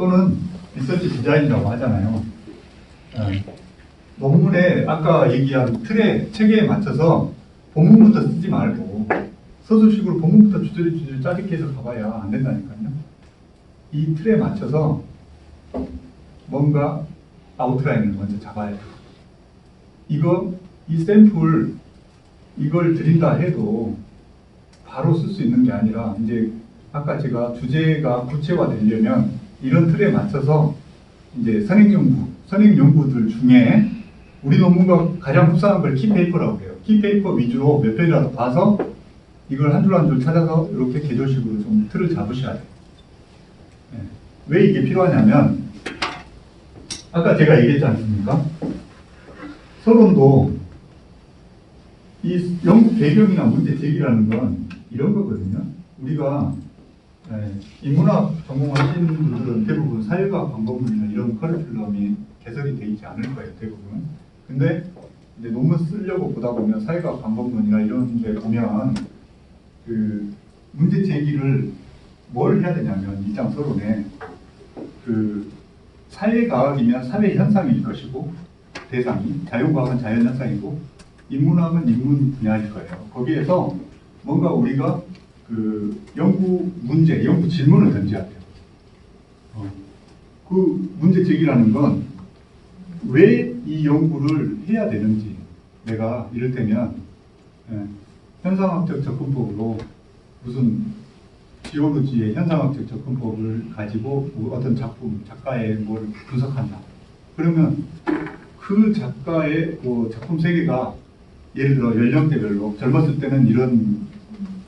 또는 리서치 디자인이라고 하잖아요. 논문에 아까 얘기한 틀에 체계에 맞춰서 본문부터 쓰지 말고 서술식으로 본문부터 주저리 짜릿게 해서 가봐야 안 된다니까요. 이 틀에 맞춰서 뭔가 아웃라인을 먼저 잡아야 돼요. 이 샘플 이걸 드린다 해도 바로 쓸 수 있는 게 아니라 이제 아까 제가 주제가 구체화되려면 이런 틀에 맞춰서 이제 선행연구들 중에 우리 논문과 가장 흡사한 걸 키페이퍼라고 해요. 키페이퍼 위주로 몇 편이라도 봐서 이걸 한 줄 한 줄 찾아서 이렇게 개조식으로 좀 틀을 잡으셔야 돼요. 네. 왜 이게 필요하냐면 아까 제가 얘기했지 않습니까? 서론도 이 연구 배경이나 문제 제기라는 건 이런 거거든요. 우리가 인문학 전공하시는 분들은 대부분 사회과학 방법론이나 이런 커리큘럼이 개설이 되어 있지 않을 거예요, 대부분. 근데 이제 논문 쓰려고 보다 보면 사회과학 방법론이나 이런 데 보면 그 문제 제기를 뭘 해야 되냐면 이장 서론에 그 사회과학이면 사회 현상일 것이고 대상이, 자연과학은 자연 현상이고 인문학은 인문 분야일 거예요. 거기에서 뭔가 우리가 그 연구 문제, 연구 질문을 던져야 돼요. 그 문제 제기라는 건 왜 이 연구를 해야 되는지, 내가 이를테면 현상학적 접근법으로 무슨 지오로지의 현상학적 접근법을 가지고 뭐 어떤 작가의 뭘 분석한다. 그러면 그 작가의 뭐 작품 세계가 예를 들어 연령대별로 젊었을 때는 이런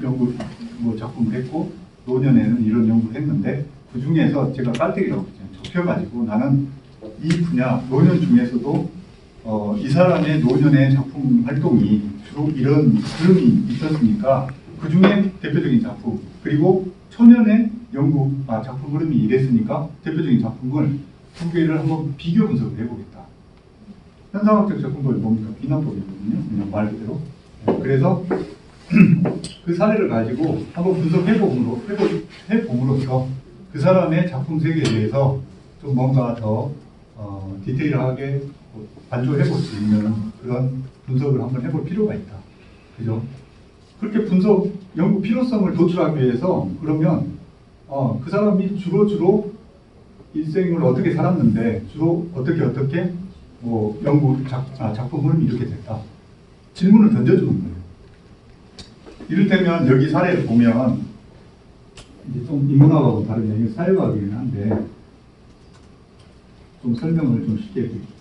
연구 뭐 작품을 했고 노년에는 이런 연구를 했는데 그 중에서 제가 깔때기라고 했잖아요. 좁혀가지고 나는 이 분야 노년 중에서도 이 사람의 노년의 작품 활동이 주로 이런 흐름이 있었으니까 그 중에 대표적인 작품 그리고 초년의 작품 흐름이 이랬으니까 대표적인 작품을 두 개를 한번 비교 분석을 해보겠다. 현상학적 접근법이 뭡니까? 비난법이거든요. 그냥 말 그대로. 그래서 그 사례를 가지고 한번 해봄으로써 그 사람의 작품 세계에 대해서 좀 뭔가 더 디테일하게 반조해 볼 수 있는 그런 분석을 한번 해볼 필요가 있다. 그죠? 그렇게 연구 필요성을 도출하기 위해서 그러면 그 사람이 주로 일생을 어떻게 살았는데 주로 어떻게 뭐 작품 흐름이 이렇게 됐다. 질문을 던져주는 거예요. 이를테면 여기 사례를 보면 이제 좀 인문학하고 다르게 이게 사회과학이긴 한데 좀 설명을 좀 쉽게 해드릴게요.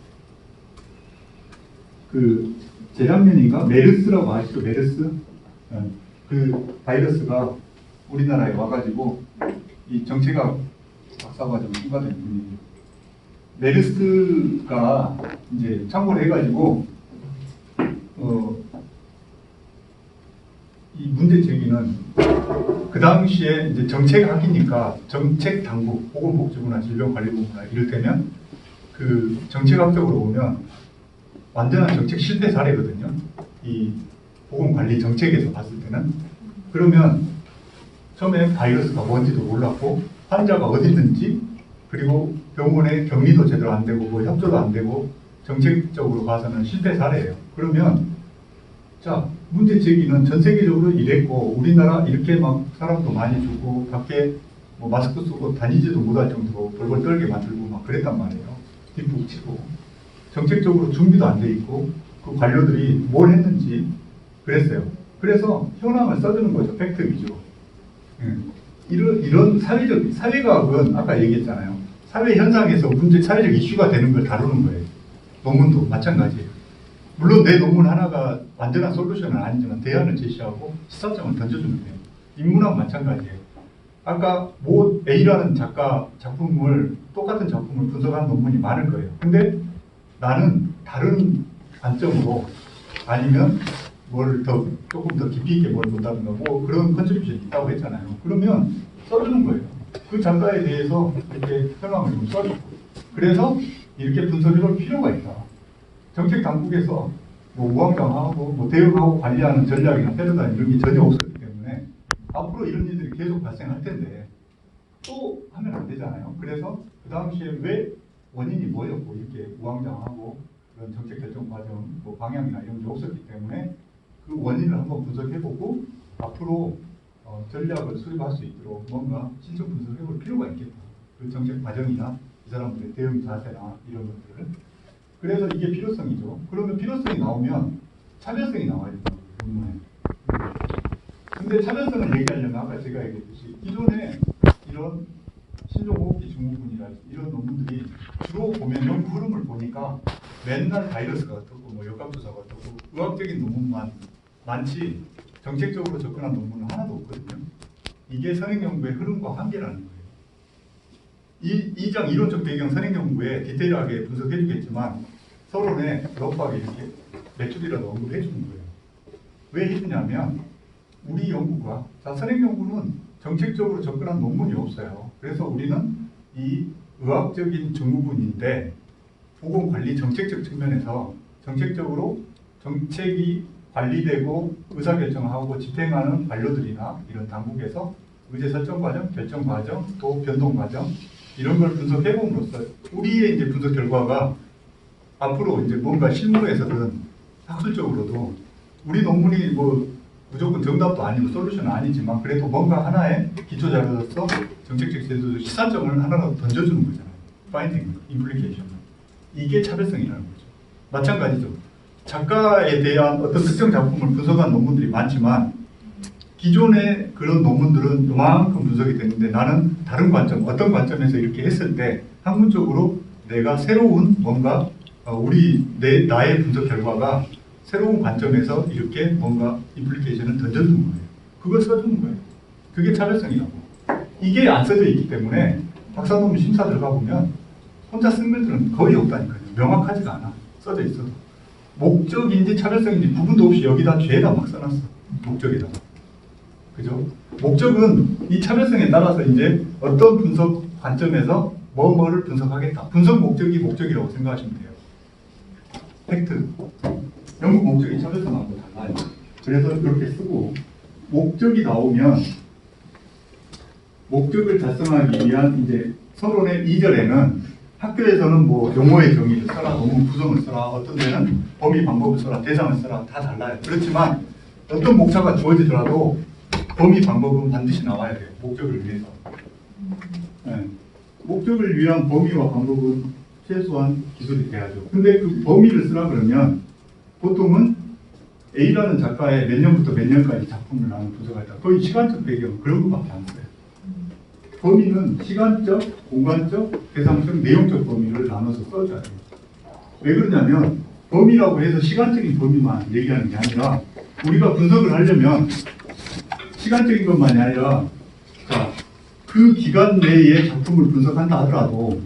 그 재작년인가 메르스라고 아시죠? 메르스? 그 바이러스가 우리나라에 와가지고 이 정체학 박사과정을 통과된 분이 메르스가 이제 참고를 해가지고 이 문제 제기는 그 당시에 이제 정책학이니까 정책 당국, 보건복지부나 질병관리부나 이를테면 그 정책학적으로 보면 완전한 정책 실패 사례거든요. 이 보건관리 정책에서 봤을 때는. 그러면 처음에 바이러스가 뭔지도 몰랐고 환자가 어디 있는지 그리고 병원의 격리도 제대로 안 되고 뭐 협조도 안 되고 정책적으로 봐서는 실패 사례예요. 그러면 자 문제 제기는 전 세계적으로 이랬고 우리나라 이렇게 막 사람도 많이 죽고 밖에 뭐 마스크 쓰고 다니지도 못할 정도로 벌벌 떨게 만들고 막 그랬단 말이에요. 뒷북 치고 정책적으로 준비도 안 돼 있고 그 관료들이 뭘 했는지 그랬어요. 그래서 현황을 써주는 거죠. 팩트 위주로. 이런 사회과학은 아까 얘기했잖아요. 사회 현상에서 사회적 이슈가 되는 걸 다루는 거예요. 논문도 마찬가지예요. 물론 내 논문 하나가 완전한 솔루션은 아니지만 대안을 제시하고 시사점을 던져주는 거예요. 인문학 마찬가지예요. 아까 모 A라는 똑같은 작품을 분석한 논문이 많을 거예요. 근데 나는 다른 관점으로 아니면 조금 더 깊이 있게 뭘 본다든가 뭐 그런 컨트리뷰션이 있다고 했잖아요. 그러면 써주는 거예요. 그 작가에 대해서 이렇게 현황을 좀 써주고 그래서 이렇게 분석해 볼 필요가 있다. 정책 당국에서 뭐 우왕좌왕하고 뭐 대응하고 관리하는 전략이나 패러다임 이런 게 전혀 없었기 때문에 앞으로 이런 일들이 계속 발생할 텐데 또 하면 안 되잖아요. 그래서 그 당시에 왜 원인이 뭐였고 이렇게 우왕좌왕하고 그런 정책 결정 과정, 뭐 방향이나 이런 게 없었기 때문에 그 원인을 한번 분석해보고 앞으로 전략을 수립할 수 있도록 뭔가 신청 분석해볼 필요가 있겠다. 그 정책 과정이나 이 사람들의 대응 자세나 이런 것들을. 그래서 이게 필요성이죠. 그러면 필요성이 나오면 차별성이 나와야 된다. 논문에. 근데 차별성을 얘기하려면 아까 제가 얘기했듯이 기존에 이런 신종호흡기 증후군이라든지 이런 논문들이 주로 보면 연구 흐름을 보니까 맨날 바이러스가 어떻고 뭐 역학조사가 어떻고 의학적인 논문만 많지 정책적으로 접근한 논문은 하나도 없거든요. 이게 선행연구의 흐름과 한계라는 거예요. 이 장 이론적 배경 선행연구에 디테일하게 분석해 주겠지만 서론에 러프하게 이렇게 매출이라도 언급해 주는 거예요. 왜 해주냐면 우리 연구가 선행연구는 정책적으로 접근한 논문이 없어요. 그래서 우리는 이 의학적인 증후군인데 보건관리 정책적 측면에서 정책적으로 정책이 관리되고 의사결정하고 집행하는 관료들이나 이런 당국에서 의제 설정 과정, 결정 과정, 또 변동 과정 이런 걸 분석해봄으로써 우리의 이제 분석 결과가 앞으로 이제 뭔가 실무에서든 학술적으로도 우리 논문이 뭐 무조건 정답도 아니고 솔루션은 아니지만 그래도 뭔가 하나의 기초 자료로서 정책적 제도적 시사점을 하나라도 던져주는 거잖아요. 파인딩, 임플리케이션. 이게 차별성이라는 거죠. 마찬가지죠. 작가에 대한 어떤 특정 작품을 분석한 논문들이 많지만 기존의 그런 논문들은 요만큼 분석이 됐는데 나는 다른 관점, 어떤 관점에서 이렇게 했을 때 학문적으로 내가 새로운 뭔가 나의 분석 결과가 새로운 관점에서 이렇게 뭔가 임플리케이션을 던져주는 거예요. 그걸 써주는 거예요. 그게 차별성이라고. 이게 안 써져 있기 때문에 박사논문 심사 들어가 보면 혼자 쓴 글들은 거의 없다니까요. 명확하지가 않아. 써져 있어도. 목적인지 차별성인지 구분도 없이 여기다 죄다 막 써놨어. 목적에다가. 그죠? 목적은 이 차별성에 따라서 이제 어떤 분석 관점에서 뭐를 분석하겠다. 분석 목적이라고 생각하시면 돼요. 팩트. 연구 목적이 차별성하고 달라요. 그래서 이렇게 쓰고 목적이 나오면 목적을 달성하기 위한 이제 서론의 2절에는 학교에서는 뭐 용어의 정의를 써라, 논문 구성을 써라, 어떤 데는 범위 방법을 써라, 대상을 써라 다 달라요. 그렇지만 어떤 목차가 주어지더라도 범위 방법은 반드시 나와야 돼요. 목적을 위해서. 네. 목적을 위한 범위와 방법은 최소한 기술이 돼야죠. 근데 그 범위를 쓰라 그러면 보통은 A라는 작가의 몇 년부터 몇 년까지 작품을 나는 분석할 때 거의 시간적 배경 그런 것밖에 안 써요. 범위는 시간적, 공간적, 대상적, 내용적 범위를 나눠서 써줘야 돼요. 왜 그러냐면 범위라고 해서 시간적인 범위만 얘기하는 게 아니라 우리가 분석을 하려면 시간적인 것만이 아니라 자, 그 기간 내에 작품을 분석한다 하더라도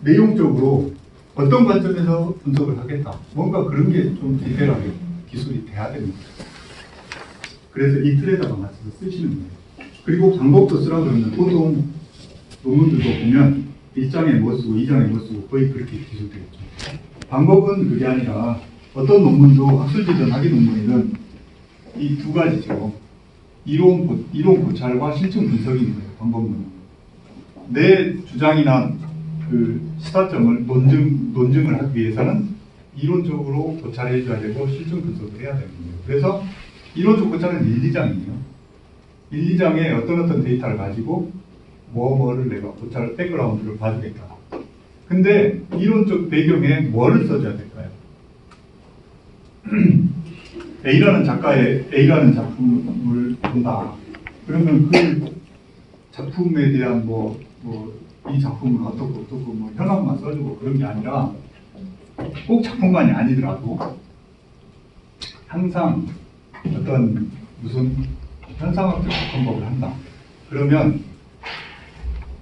내용적으로 어떤 관점에서 분석을 하겠다. 뭔가 그런 게 좀 디테일하게 기술이 돼야 됩니다. 그래서 이 틀에다가 맞춰서 쓰시는 거예요. 그리고 방법도 쓰라고 그러면 보통 논문들도 보면 1장에 뭐 쓰고 2장에 뭐 쓰고 거의 그렇게 기술되겠죠. 방법은 그게 아니라 어떤 논문도 학술지든 학위 논문이든 이 두 가지죠. 이론 고찰과 실증 분석인 거예요. 방법론은. 내 주장이나 그 시사점을 논증을 하기 위해서는 이론적으로 고찰해 줘야 되고 실증 분석을 해야 되는 거예요. 그래서 이론적 고찰은 1, 2장이에요. 1, 2장에 어떤 데이터를 가지고 뭐를 내가 고찰 백그라운드를 봐주겠다. 근데 이론적 배경에 뭐를 써줘야 될까요? A라는 작가의 A라는 작품을 본다. 그러면 그 작품에 대한 이 작품은 어떻고 뭐 현황만 써주고 그런 게 아니라 꼭 작품만이 아니더라도 항상 어떤 무슨 현상학적 접근법을 한다. 그러면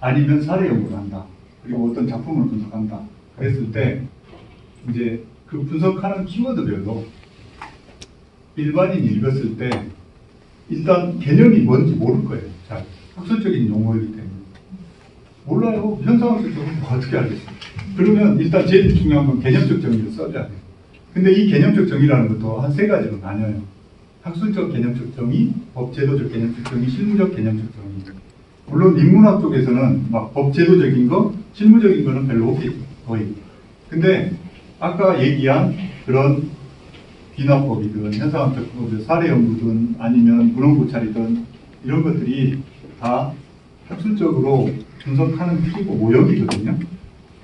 아니면 사례 연구를 한다. 그리고 어떤 작품을 분석한다. 그랬을 때 이제 그 분석하는 키워드별로 일반인이 읽었을 때 일단 개념이 뭔지 모를 거예요. 자, 학술적인 용어이기 때문에. 몰라요. 현상학적 정의는 어떻게 알겠어요? 그러면 일단 제일 중요한 건 개념적 정의를 써줘야 돼요. 근데 이 개념적 정의라는 것도 한 세 가지로 나뉘어요. 학술적 개념적 정의, 법제도적 개념적 정의, 실무적 개념적 정의. 물론 인문학 쪽에서는 막 법제도적인 거, 실무적인 거는 별로 없겠죠, 거의. 근데 아까 얘기한 그런 비납법이든 현상학적법이든 사례연구든 아니면 문헌고찰이든 이런 것들이 다 학술적으로 분석하는 피고 모형이거든요.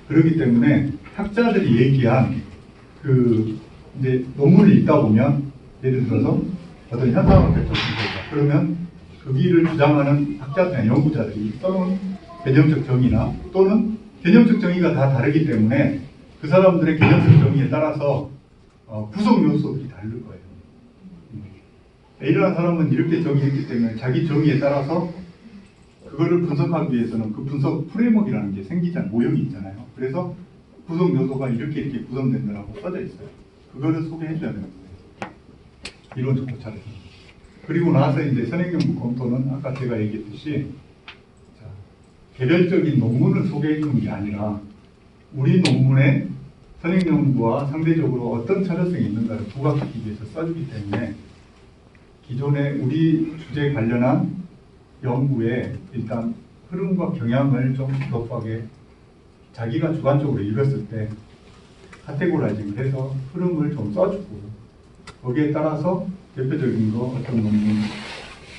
그렇기 때문에 학자들이 얘기한 그 이제 논문을 읽다 보면 예를 들어서 어떤 현상학적 분석이다. 그러면 그 길을 주장하는 학자들이나 연구자들이 또는 개념적 정의나 또는 개념적 정의가 다 다르기 때문에 그 사람들의 개념적 정의에 따라서 구성 요소들이 다를 거예요. A라는 사람은 이렇게 정의했기 때문에 자기 정의에 따라서 그거를 분석하기 위해서는 그 분석 프레임워크라는 게 생기잖아요. 모형이 있잖아요. 그래서 구성 요소가 이렇게 구성된다고 써져 있어요. 그거를 소개해 줘야 되는 거예요. 이론적 고찰에서. 그리고 나서 이제 선행연구 검토는 아까 제가 얘기했듯이 개별적인 논문을 소개해 주는 게 아니라 우리 논문에 선행연구와 상대적으로 어떤 차별성이 있는가를 부각시키기 위해서 써주기 때문에 기존의 우리 주제에 관련한 연구에 일단 흐름과 경향을 좀 넉넉하게 자기가 주관적으로 읽었을 때 카테고라이징을 해서 흐름을 좀 써주고 거기에 따라서 대표적인 거 어떤 논문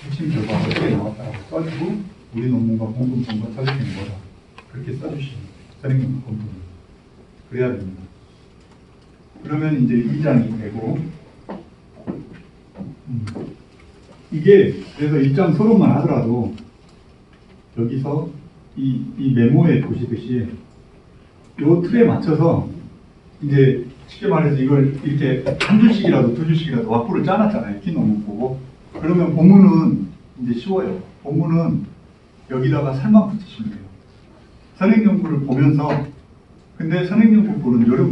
핵심 결과가 어떻게 나왔다고 써주고 우리 논문과 공통점과 차별점이 뭐다 그렇게 써주시면 선행연구 검토는 그래야 됩니다. 그러면 이제 2장이 되고 이게 그래서 1장 서론만 하더라도 여기서 이 메모에 보시듯이 요 틀에 맞춰서 이제 쉽게 말해서 이걸 이렇게 한 줄씩이라도 두 줄씩이라도 와꾸를 짜놨잖아요. 긴 논문 보고. 그러면 본문은 이제 쉬워요. 본문은 여기다가 살만 붙이시면 돼요. 선행연구를 보면서 근데 선행연구 보는 여러분